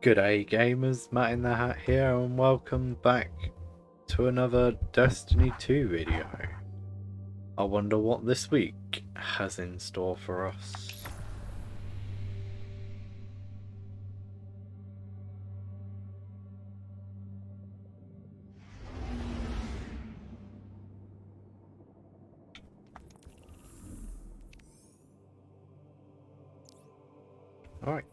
G'day gamers, Matt in the Hat here, and welcome back to another Destiny 2 video. I wonder what this week has in store for us. Alright.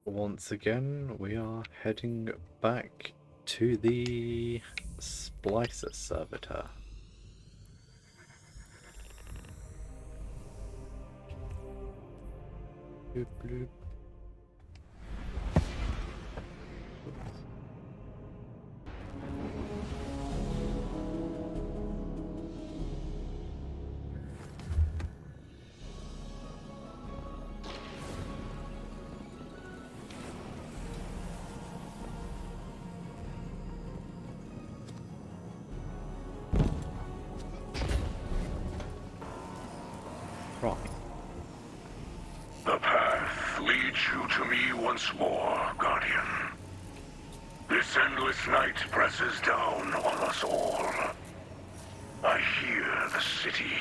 Once again, we are heading back to the Splicer servitor. Bloop, bloop. Right. The path leads you to me once more, Guardian. This endless night presses down on us all. I hear the city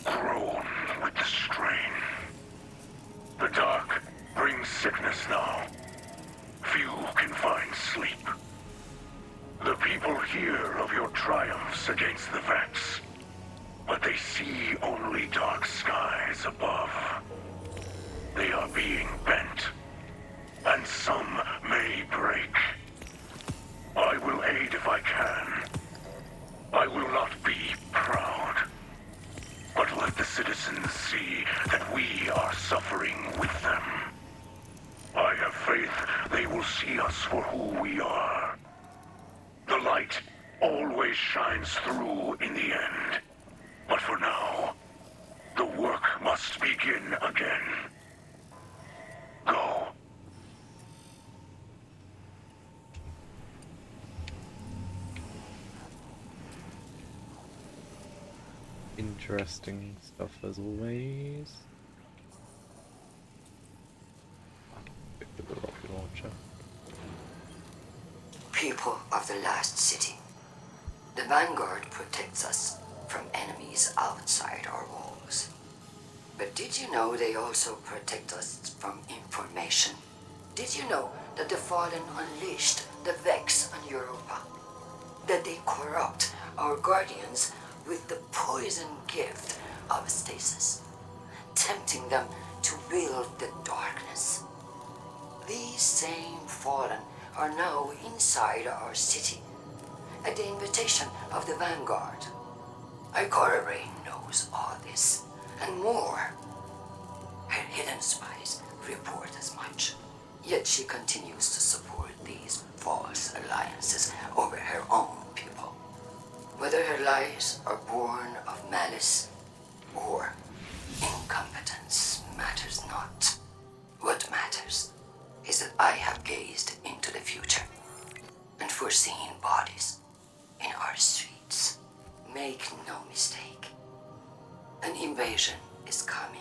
groan with the strain. The dark brings sickness now. Few can find sleep. The people hear of your triumphs against the Vex, but they see only dark skies above. They are being bent, and some may break. I will aid if I can. I will not be proud, but let the citizens see that we are suffering with them. I have faith they will see us for who we are. The light always shines through in the end. But for now, the work must begin again. Go. Interesting stuff as always. Pick up the rocket launcher. People of the last city. The Vanguard protects us from enemies outside our walls. But did you know they also protect us from information? Did you know that the Fallen unleashed the Vex on Europa? That they corrupt our Guardians with the poison gift of stasis, tempting them to wield the darkness? These same Fallen are now inside our city, at the invitation of the Vanguard. Ikora Brain knows all this, and more. Her hidden spies report as much. Yet she continues to support these false alliances over her own people. Whether her lies are born of malice or incompetence matters not. What matters is that I have gazed into the future and foreseen bodies in our streets. Make no mistake. An invasion is coming.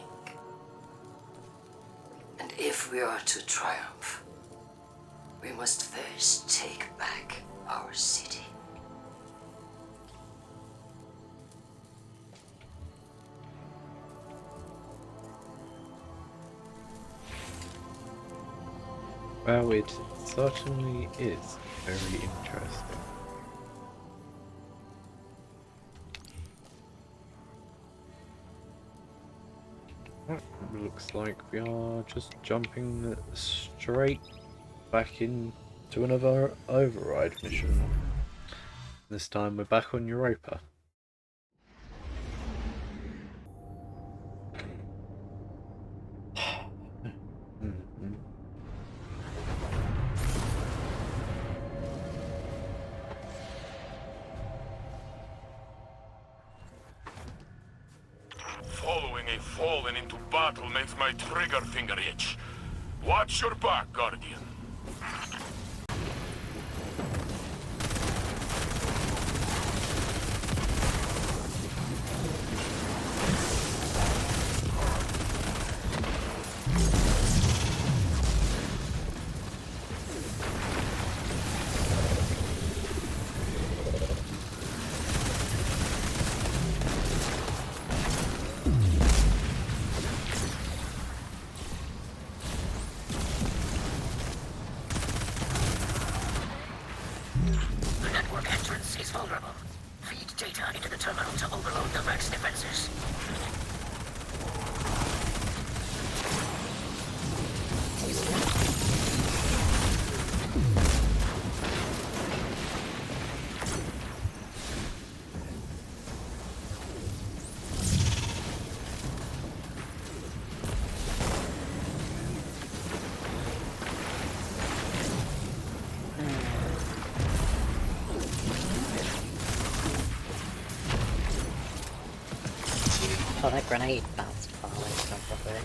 And if we are to triumph, we must first take back our city. Well, it certainly is very interesting. Looks like we are just jumping straight back into another override mission. This time we're back on EUROPA. Following a Fallen into battle makes my trigger finger itch. Watch your back, Guardian. is vulnerable. Feed data into the terminal to overload the Vex defenses. Oh, that grenade bounced far away from properly.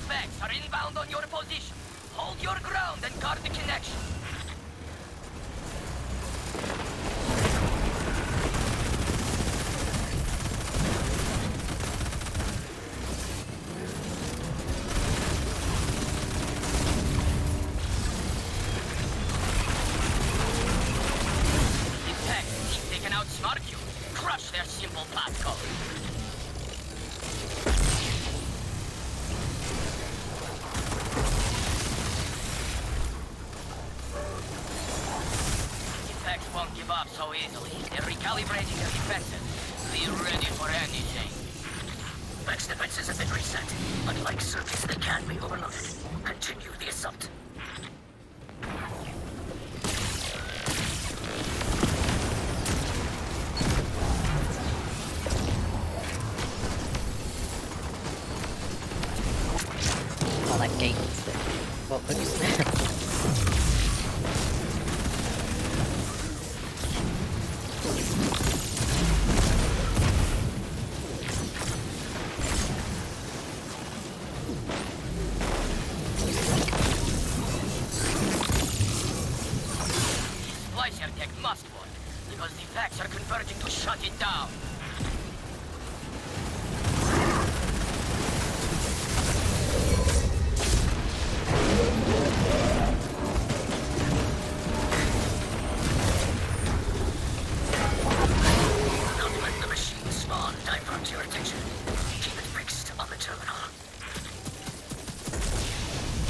Vex are inbound on your position. Hold your ground and guard the connection. Outsmart you. Crush their simple passcode. Effects won't give up so easily. They're recalibrating their defenses. Be ready for anything. Vex defenses have been reset. Unlike circuits, they can be overloaded. Continue the assault. Oh, that gate is there. What looks there? Splicer tech must work, because the Vex are converging to shut it down. Don't let the machine spawn divert your attention. Keep it fixed on the terminal.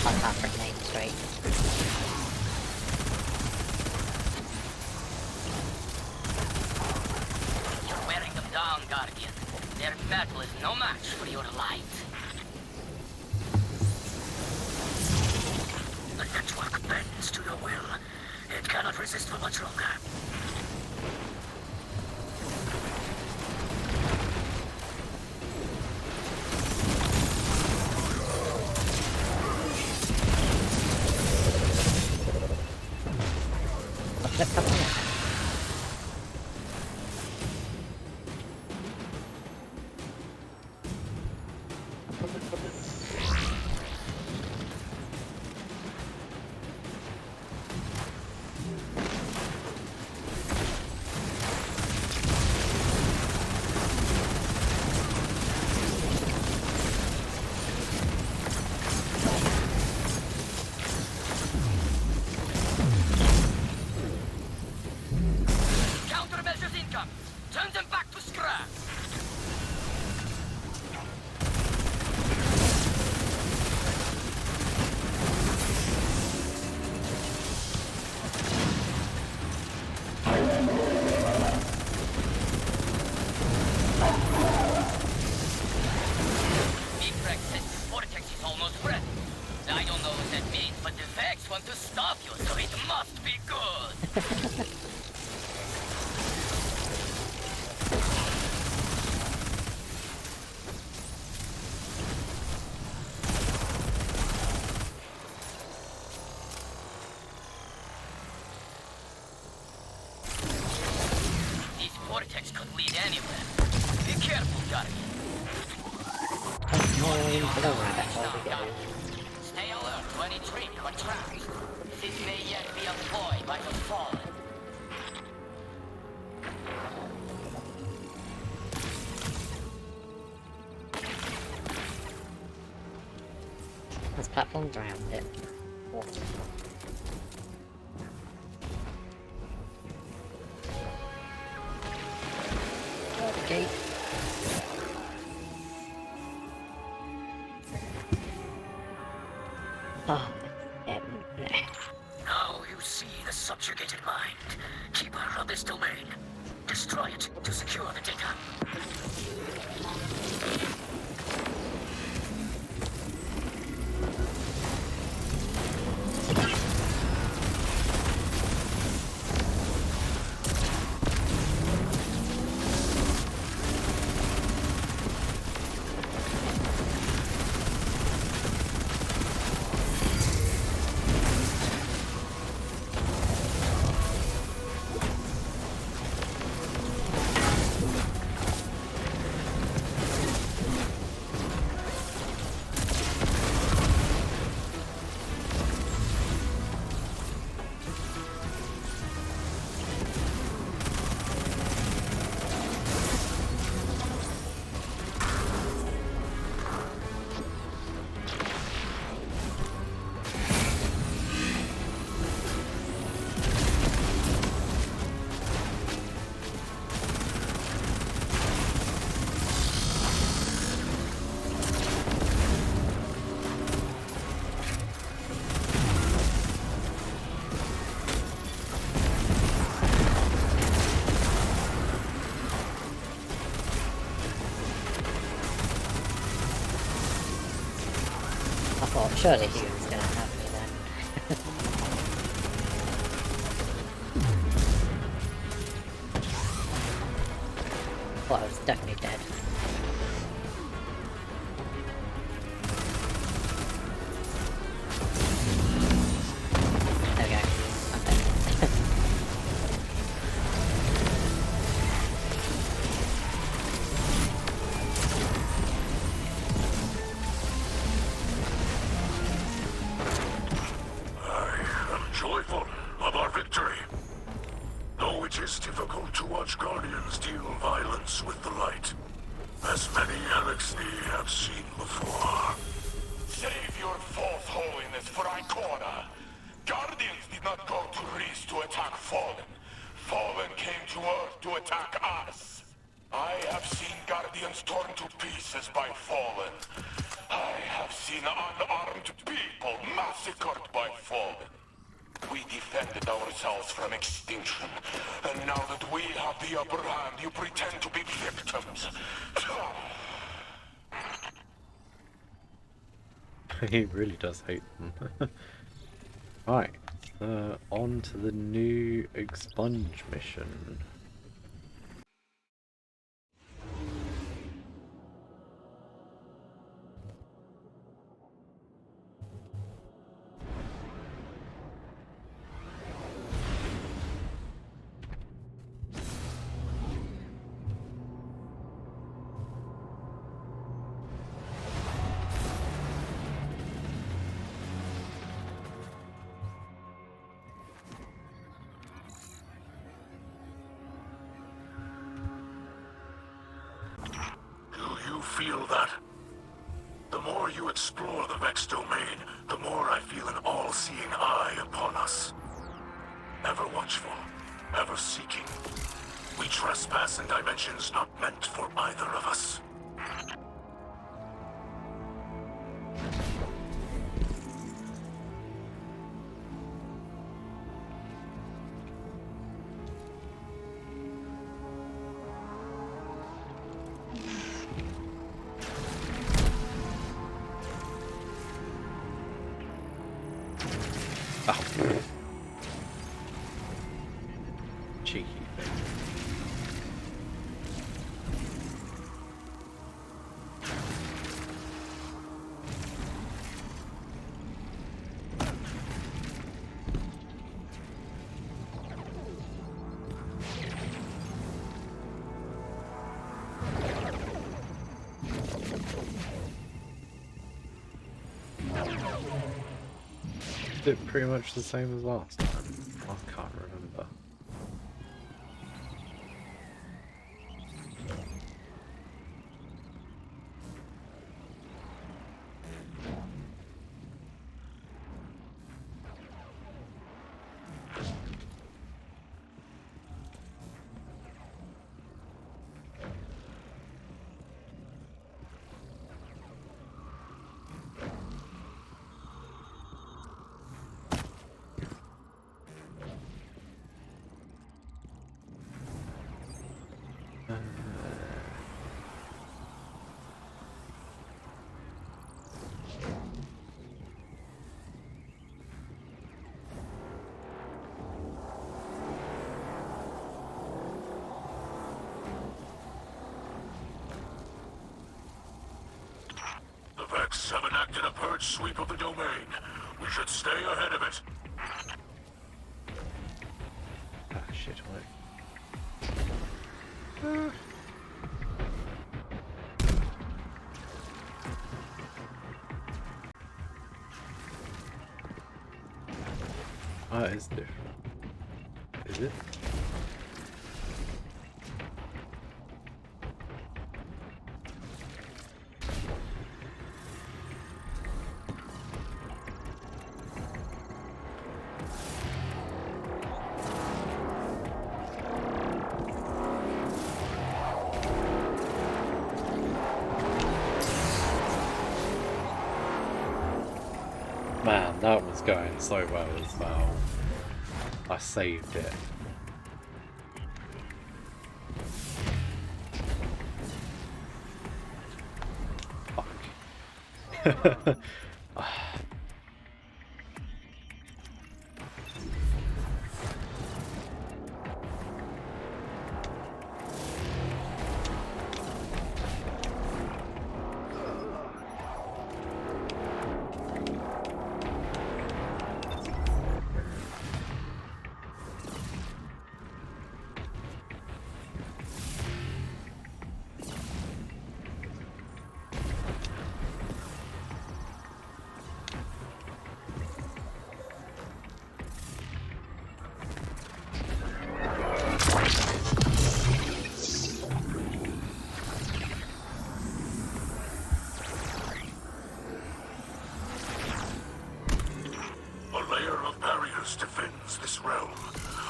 I can't grenade straight. You're wearing them down, Guardian. Their metal is no match for your light. The network bends to your will. It cannot resist for much longer. What's that happening? Countermeasures income. Turn them back to scrap. Big says the vortex is almost ready. I don't know what that means, but the Vex want to stop you, so it must be good. These vortex could lead anywhere. Be careful, Guardian. No, below that Now, we get Guardian. Stay alert to any trick or traps. This may yet be a ploy by the Fallen. There's platforms around it. Water. Gate. Oh, subjugated mind, keeper of this domain. Destroy it to secure the data. I thought surely he was gonna have me then. Well, I was definitely dead. There we go. I'm dead. Joyful of our victory. Though it is difficult to watch Guardians deal violence with the light, as many Elixir have seen before. Save your false holiness for Icona. Guardians did not go to Reese to attack Fallen. Fallen came to Earth to attack us. I have seen Guardians torn to pieces by Fallen. I have seen unarmed people massacred by Fallen. We defended ourselves from extinction, and now that we have the upper hand, you pretend to be victims. He really does hate them. Right, on to the new Expunge mission. Feel that? The more you explore the Vex domain, the more I feel an all-seeing eye upon us. Ever watchful, ever seeking. We trespass in dimensions not meant for either of us. Cheeky thing. Did pretty much the same as last time. I can't remember. enacted a purge sweep of the domain. We should stay ahead of it. Ah, shit, wait. Ah, it's different. Is it? Man, that was going so well as well. I saved it. Fuck. Defends this realm,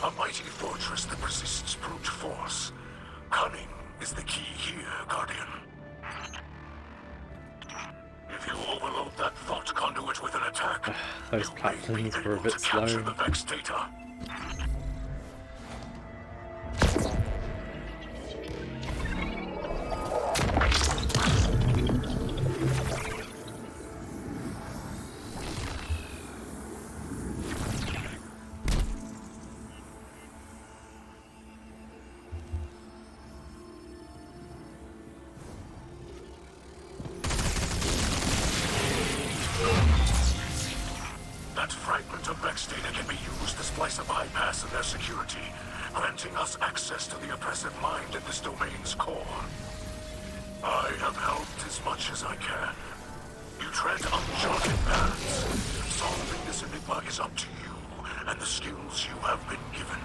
a mighty fortress that resists brute force. Cunning is the key here, Guardian. If you overload that thought conduit with an attack, Those you captains may be were a able bit to capture slow. the Vex data. That fragment of Vex data can be used to splice a bypass in their security, granting us access to the oppressive mind at this domain's core. I have helped as much as I can. You tread uncharted paths. Solving this enigma is up to you and the skills you have been given.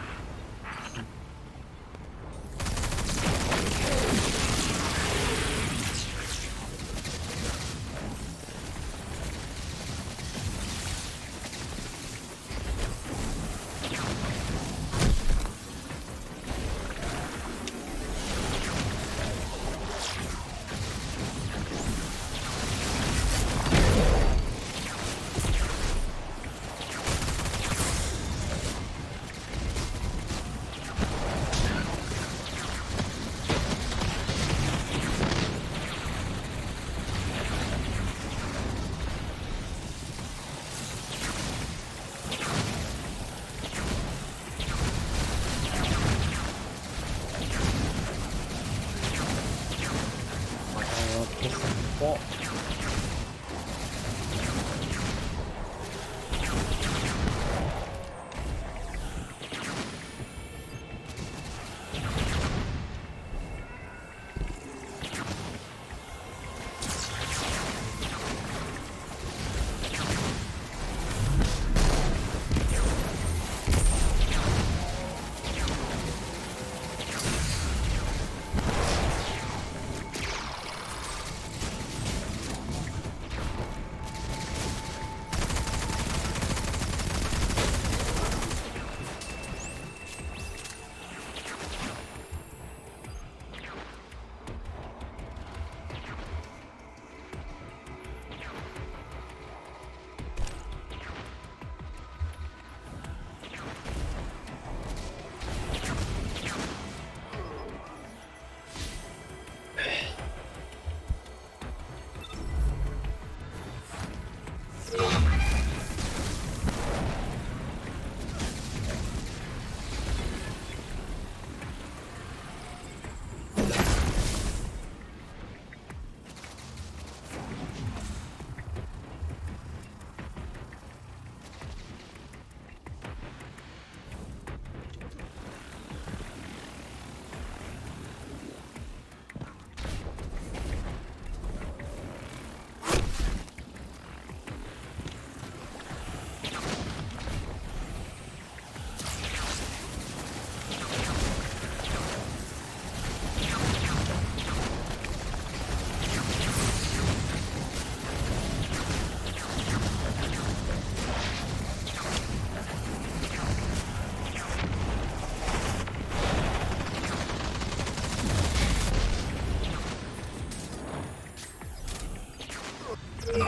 Oh,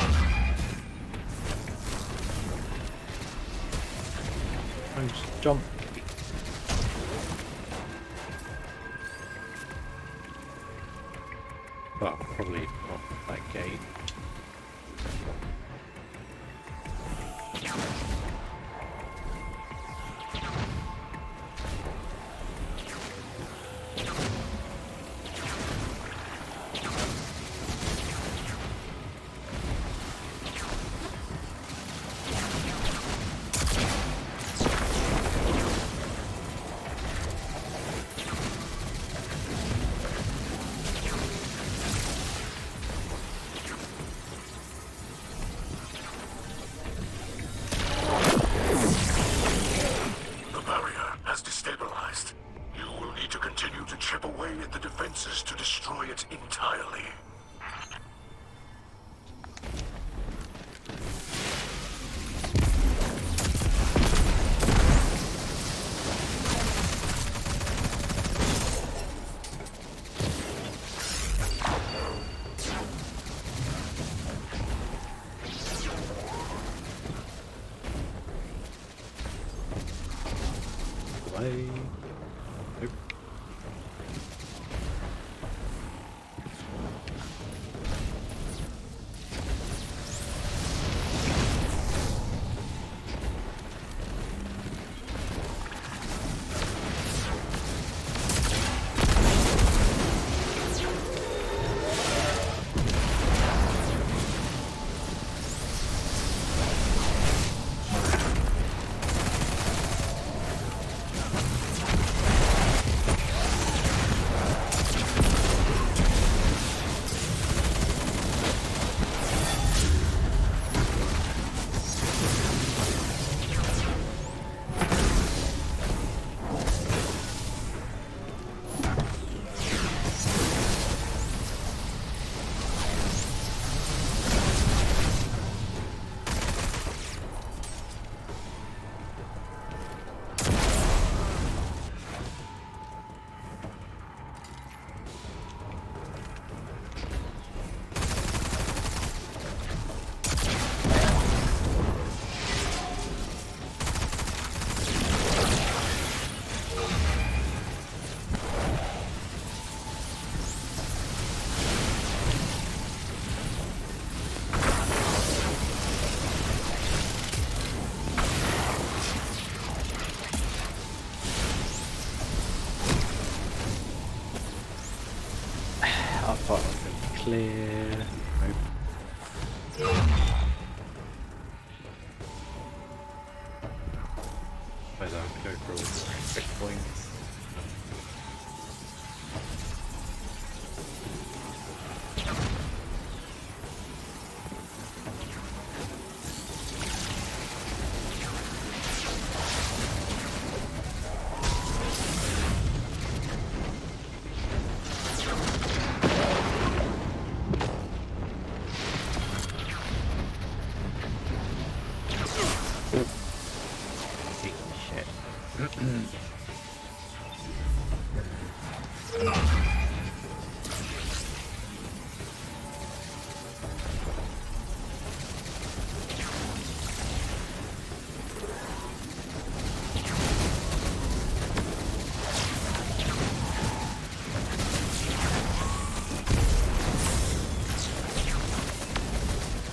just jump. Well, probably not that gate. The barrier has destabilized. You will need to continue to chip away at the defenses to destroy it entirely. Way. Nope. I thought I was going to clear. Nope. Where's that? Go for all the quick points.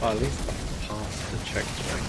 Well, at least I passed the checkpoint.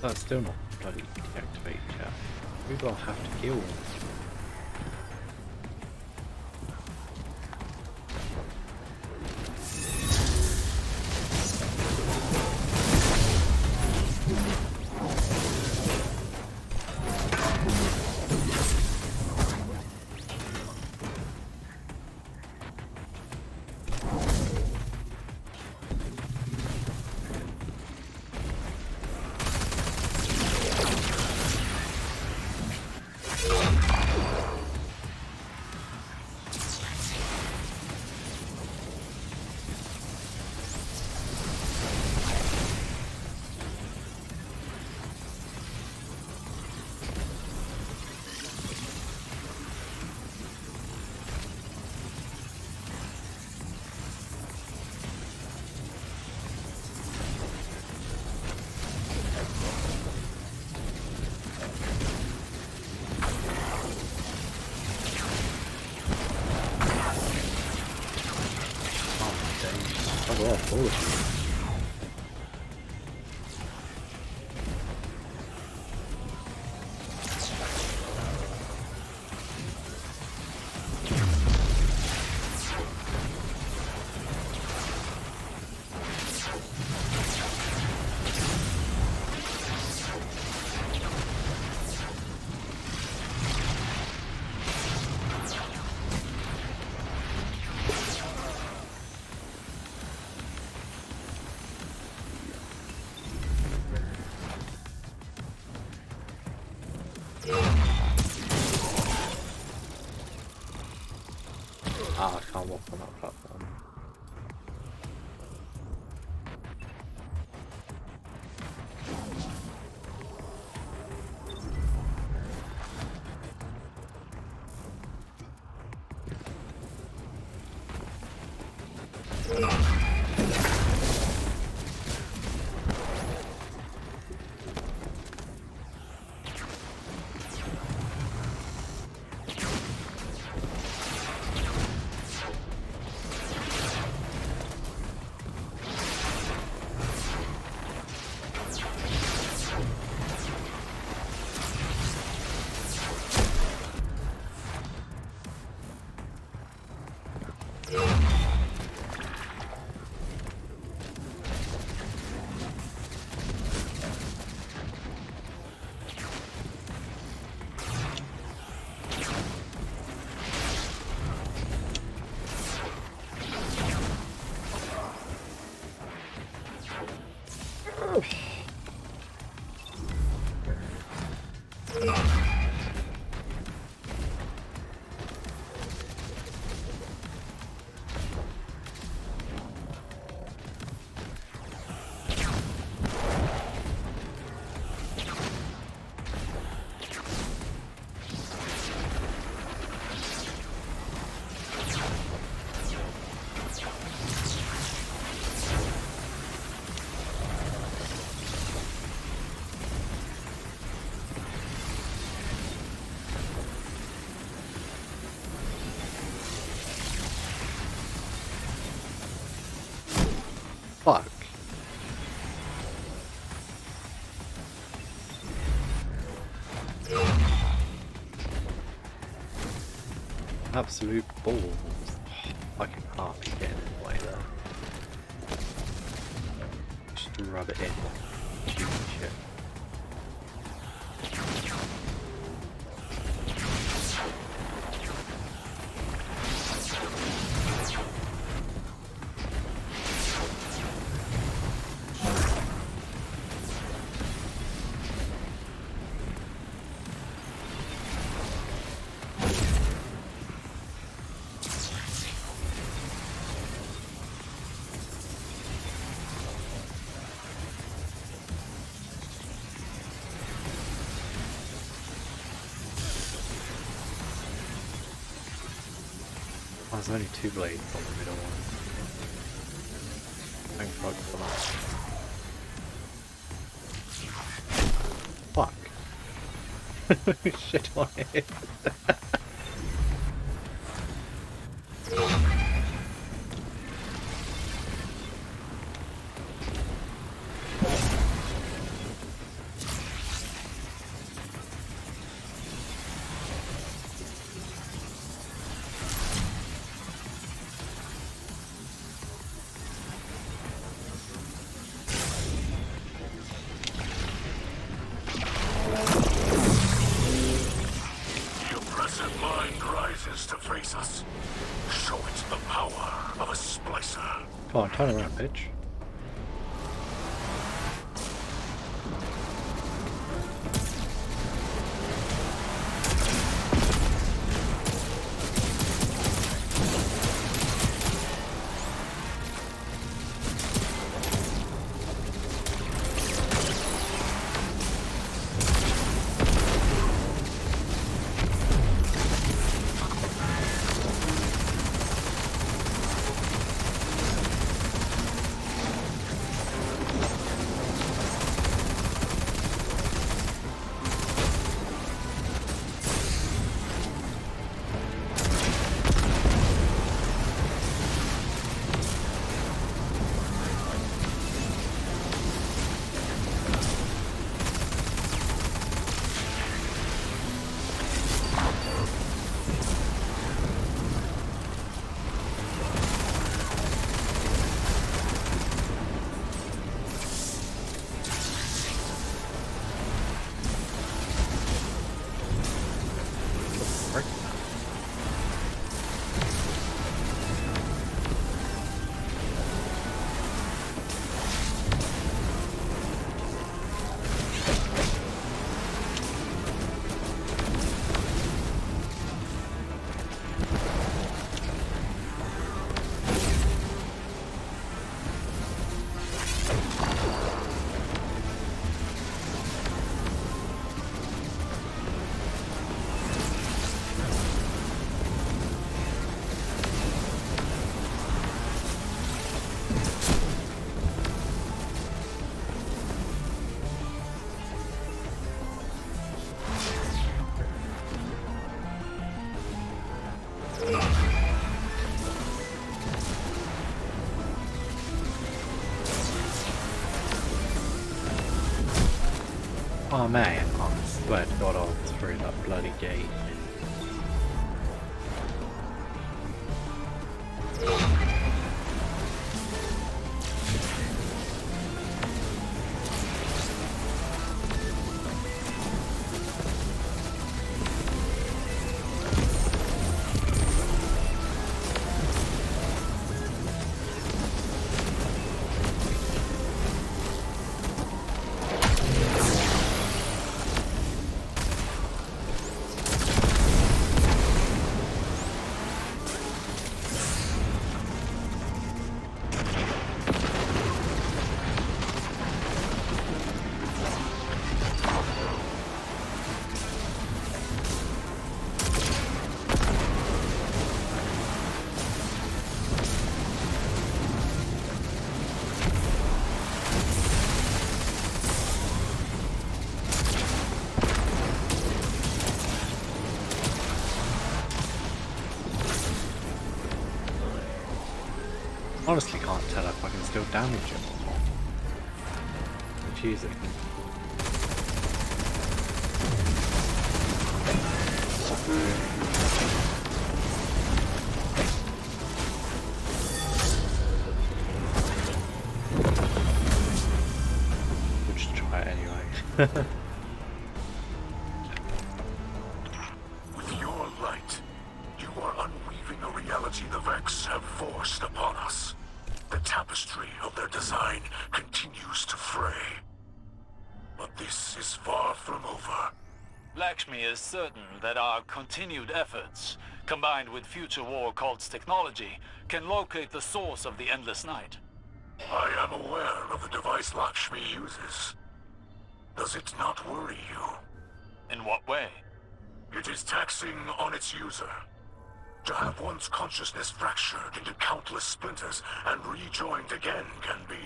That's still not bloody deactivated yet. We will have to kill one. Ah, I can't walk on that platform. Fuck. Absolute balls. I can hardly get in the way there. Just rub it in like stupid shit. Oh, there's only two blades on the middle one. Thank fuck for that. Fuck. Shit on it. Come on, turn around, bitch. Oh man, I swear to God I was through that bloody gate. Honestly can't tell if I can still damage him or not. Confusing. We'll just try it anyway. With your light, you are unweaving a reality the Vex have forced upon us. The tapestry of their design continues to fray. But this is far from over. Lakshmi is certain that our continued efforts, combined with future war cult's technology, can locate the source of the endless night. I am aware of the device Lakshmi uses. Does it not worry you? In what way? It is taxing on its user. To have one's consciousness fractured into countless splinters and rejoined again can be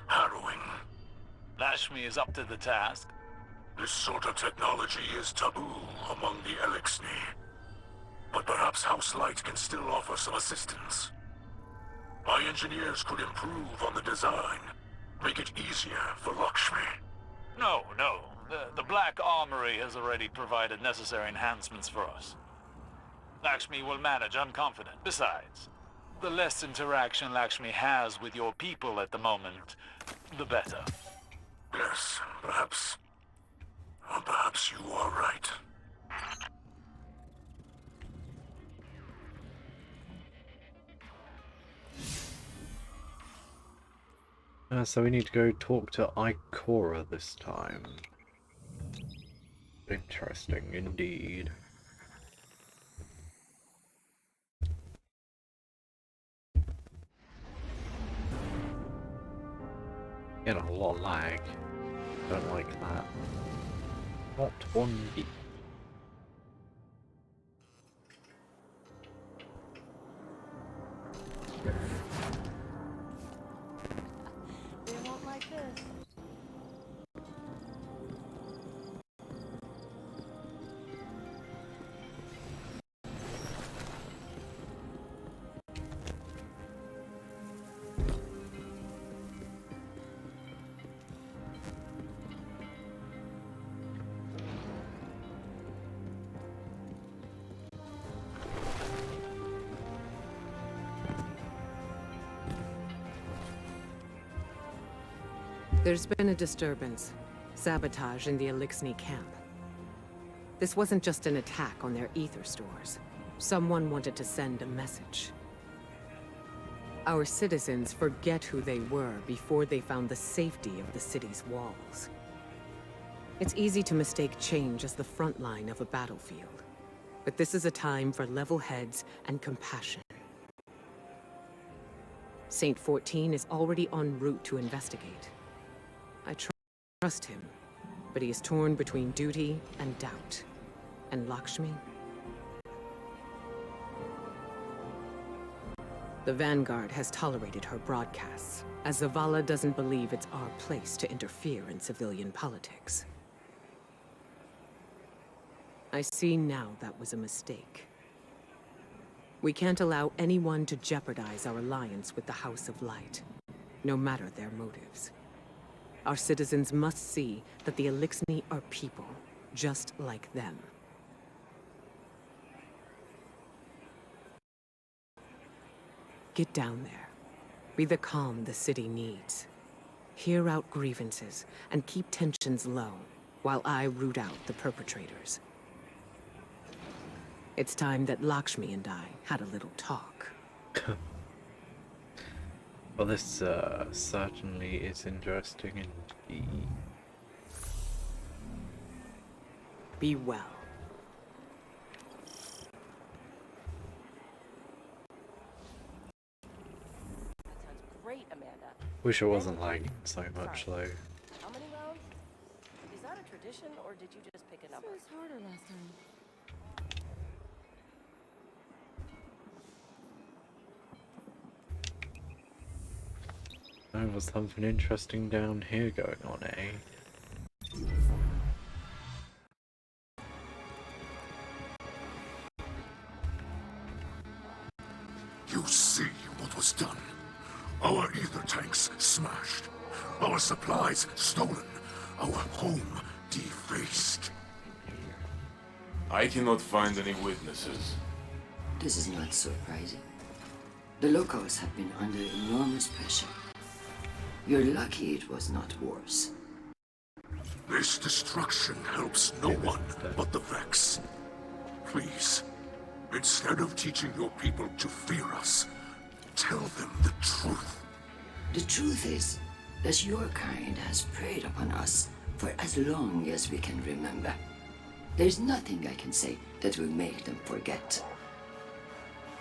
harrowing. Lakshmi is up to the task. This sort of technology is taboo among the Elixni. But perhaps House Light can still offer some assistance. My engineers could improve on the design, make it easier for Lakshmi. No. The Black Armory has already provided necessary enhancements for us. Lakshmi will manage, I'm confident. Besides, the less interaction Lakshmi has with your people at the moment, the better. Yes, perhaps you are right. So we need to go talk to Ikora this time. Interesting indeed. Getting a lot of lag. Don't like that. Not one bit. They won't like this. There's been a disturbance. Sabotage in the Elixni camp. This wasn't just an attack on their ether stores. Someone wanted to send a message. Our citizens forget who they were before they found the safety of the city's walls. It's easy to mistake change as the front line of a battlefield. But this is a time for level heads and compassion. Saint 14 is already en route to investigate. I trust him, but he is torn between duty and doubt. And Lakshmi? The Vanguard has tolerated her broadcasts, as Zavala doesn't believe it's our place to interfere in civilian politics. I see now that was a mistake. We can't allow anyone to jeopardize our alliance with the House of Light, no matter their motives. Our citizens must see that the Elixni are people, just like them. Get down there. Be the calm the city needs. Hear out grievances and keep tensions low while I root out the perpetrators. It's time that Lakshmi and I had a little talk. Well, this certainly is interesting indeed. Be well. That sounds great, Amanda. Wish it wasn't lagging so much though. How many rounds? Is that a tradition, or did you just pick a number? This was harder last time. There was something interesting down here going on, eh? You see what was done. Our ether tanks smashed. Our supplies stolen. Our home defaced. I cannot find any witnesses. This is not surprising. The locals have been under enormous pressure. You're lucky it was not worse. This destruction helps no one but the Vex. Please, instead of teaching your people to fear us, tell them the truth. The truth is that your kind has preyed upon us for as long as we can remember. There's nothing I can say that will make them forget.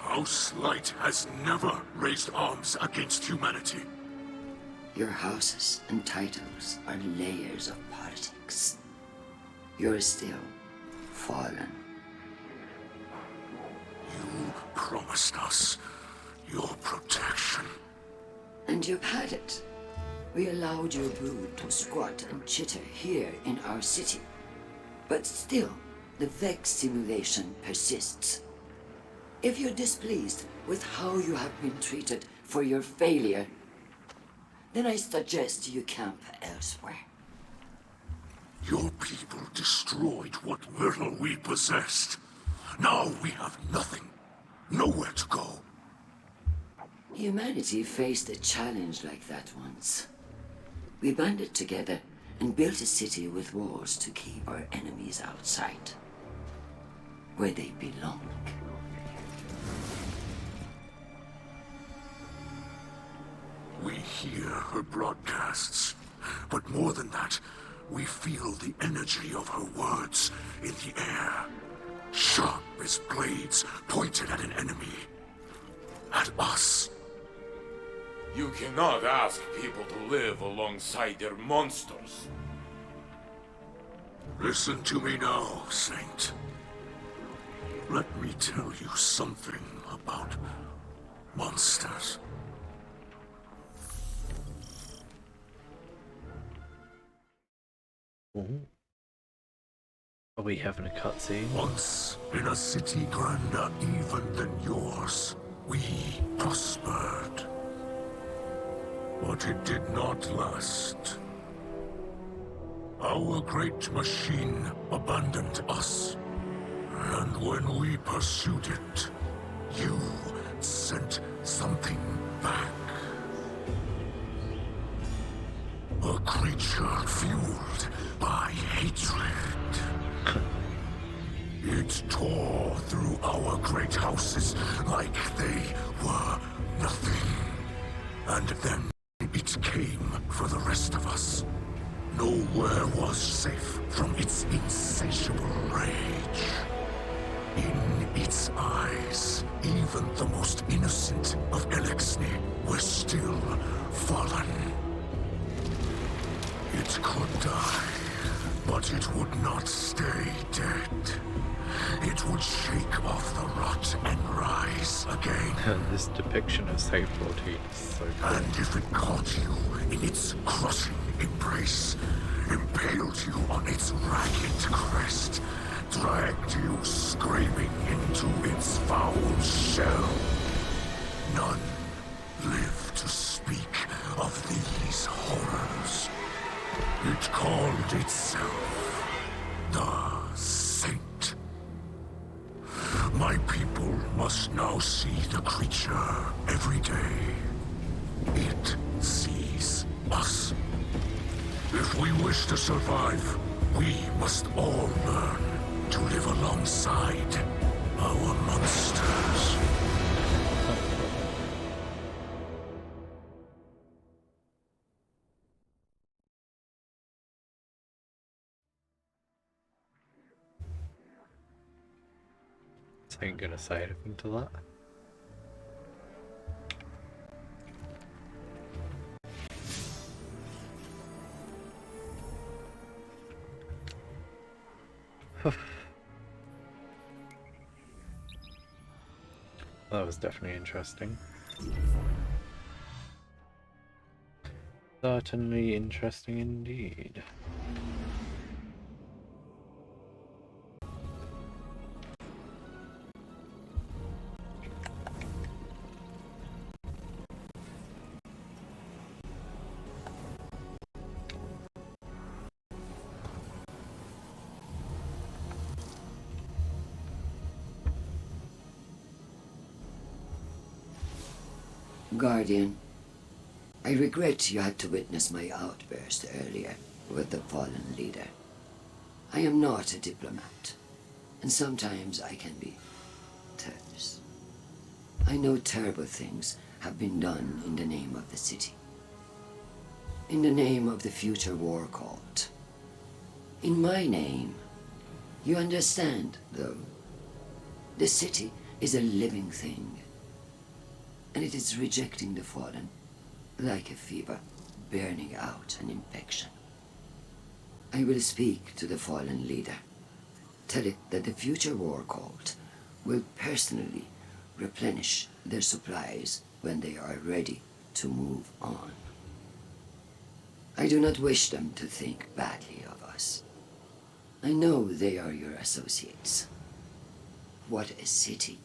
House Light has never raised arms against humanity. Your houses and titles are layers of politics. You're still fallen. You promised us your protection. And you've had it. We allowed your brood to squat and chitter here in our city. But still, the Vex simulation persists. If you're displeased with how you have been treated for your failure, then I suggest you camp elsewhere. Your people destroyed what little we possessed. Now we have nothing. Nowhere to go. Humanity faced a challenge like that once. We banded together and built a city with walls to keep our enemies outside, where they belong. We hear her broadcasts. But more than that, we feel the energy of her words in the air. Sharp as blades pointed at an enemy. At us. You cannot ask people to live alongside their monsters. Listen to me now, Saint. Let me tell you something about monsters. Ooh. Are we having a cutscene? Once, in a city grander even than yours, we prospered. But it did not last. Our great machine abandoned us. And when we pursued it, you sent something back. A creature fueled by hatred. It tore through our great houses like they were nothing. And then it came for the rest of us. Nowhere was safe from its insatiable rage. In its eyes, even the most innocent of Elixni were still fallen. It could die, but it would not stay dead. It would shake off the rot and rise again. This depiction of Saint 14 is so cool. And if it caught you in its crushing embrace, impaled you on its ragged crest, dragged you screaming into its foul shell, none live to speak of these horrors. It called itself the Saint. My people must now see the creature every day. It sees us. If we wish to survive, we must all learn to live alongside our monsters. Ain't gonna say anything to that. That was definitely interesting. Certainly interesting indeed. Guardian, I regret you had to witness my outburst earlier with the fallen leader. I am not a diplomat, and sometimes I can be terse. I know terrible things have been done in the name of the city. In the name of the future war cult. In my name. You understand, though. The city is a living thing. And it is rejecting the fallen, like a fever, burning out an infection. I will speak to the fallen leader. Tell it that the future war cult will personally replenish their supplies when they are ready to move on. I do not wish them to think badly of us. I know they are your associates. What a city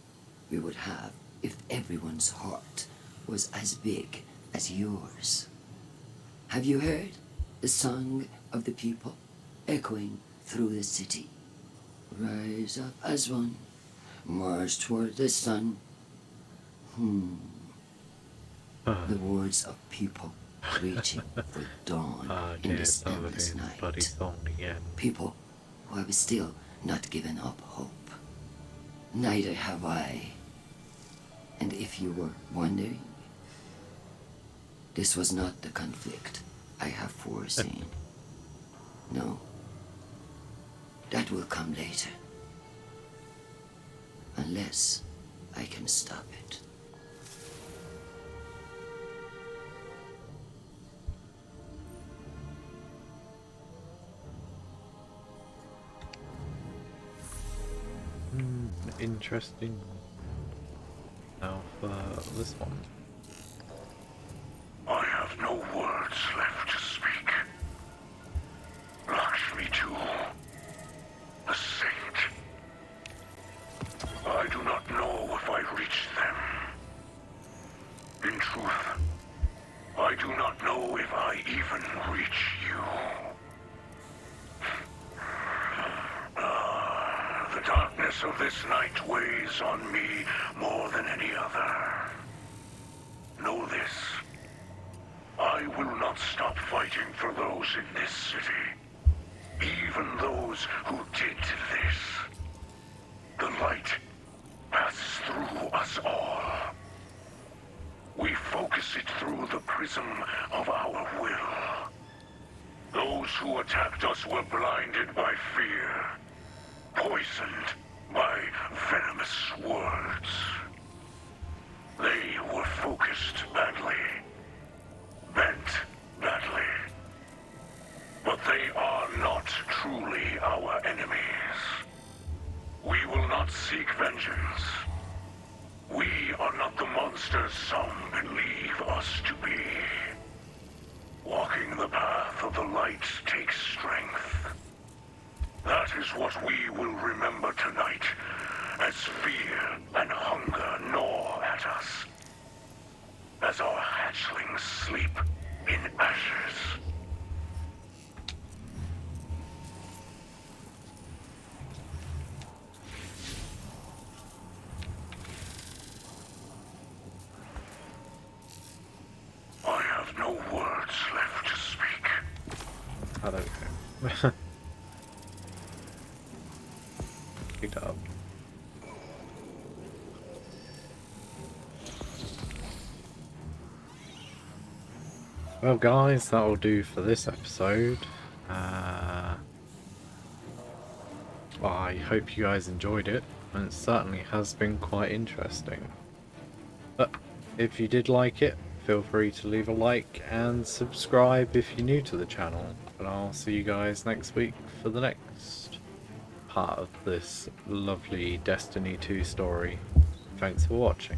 we would have if everyone's heart was as big as yours. Have you heard the song of the people echoing through the city? Rise up as one, march toward the sun. The words of people reaching for dawn in this endless night. Bloody song again. People who have still not given up hope. Neither have I. And if you were wondering, This was not the conflict I have foreseen. No. That will come later. Unless I can stop it. Interesting. Now for this one. I have no words left to speak. Lakshmi too. The saint. I do not know if I reached them. In truth, I do not know if I even reach you. The darkness of this night weighs on me more than any other. Know this. I will not stop fighting for those in this city. Even those who did this. The light passes through us all. We focus it through the prism of our will. Those who attacked us were blinded by fear. Poisoned by venomous words. They were focused badly. Bent badly. But they are not truly our enemies. We will not seek vengeance. We are not the monsters some believe us to be. Walking the path of the light takes strength. That is what we will remember tonight, as fear and hunger gnaw at us. As our hatchlings sleep in ashes. I have no words left to speak. I don't know. Picked up. Well guys, that'll do for this episode. Well, I hope you guys enjoyed it, and it certainly has been quite interesting. But if you did like it, feel free to leave a like and subscribe if you're new to the channel. And I'll see you guys next week for the next part of this lovely Destiny 2 story. Thanks for watching.